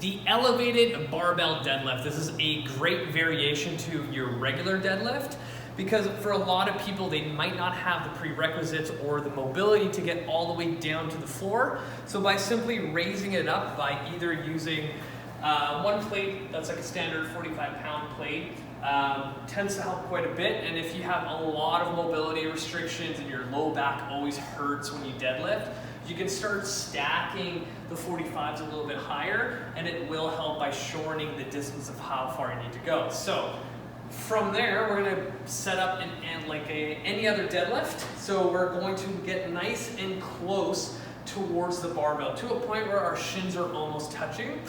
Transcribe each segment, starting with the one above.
The elevated barbell deadlift. This is a great variation to your regular deadlift because for a lot of people, they might not have the prerequisites or the mobility to get all the way down to the floor. So by simply raising it up by either using one plate, that's like a standard 45-pound plate, tends to help quite a bit. And if you have a lot of mobility restrictions and your low back always hurts when you deadlift, you can start stacking the 45s a little bit higher, and it will help by shortening the distance of how far you need to go. So from there, we're gonna set up like any other deadlift. So we're going to get nice and close towards the barbell to a point where our shins are almost touching.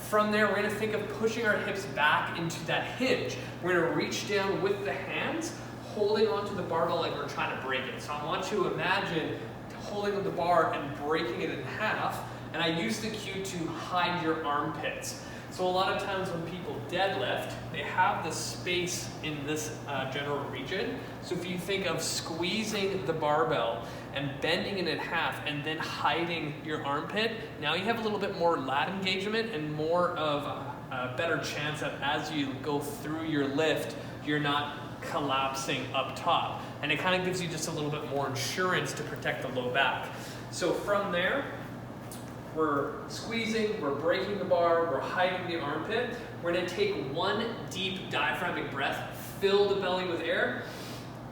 From there, we're gonna think of pushing our hips back into that hinge. We're gonna reach down with the hands, holding onto the barbell like we're trying to break it. So I want you to imagine holding on the bar and breaking it in half, and I use the cue to hide your armpits. So a lot of times when people deadlift, they have the space in this general region. So if you think of squeezing the barbell and bending it in half and then hiding your armpit, now you have a little bit more lat engagement and more of a better chance that as you go through your lift, you're not collapsing up top. And it kind of gives you just a little bit more insurance to protect the low back. So from there, we're squeezing, we're breaking the bar, we're hiding the armpit. We're gonna take one deep diaphragmatic breath, fill the belly with air,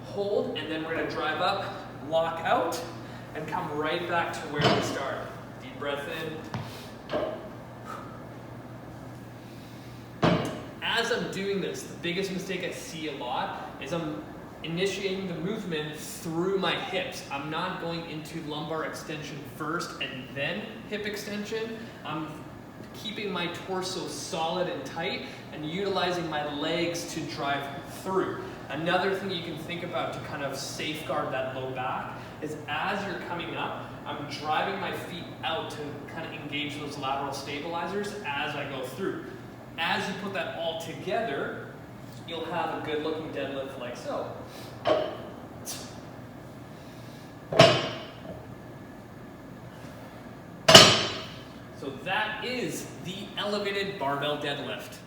hold, and then we're gonna drive up, lock out, and come right back to where we started. Deep breath in. As I'm doing this, the biggest mistake I see a lot is I'm initiating the movement through my hips. I'm not going into lumbar extension first and then hip extension. I'm keeping my torso solid and tight and utilizing my legs to drive through. Another thing you can think about to kind of safeguard that low back is as you're coming up, I'm driving my feet out to kind of engage those lateral stabilizers as I go through. As you put that all together, you'll have a good looking deadlift like so. So that is the elevated barbell deadlift.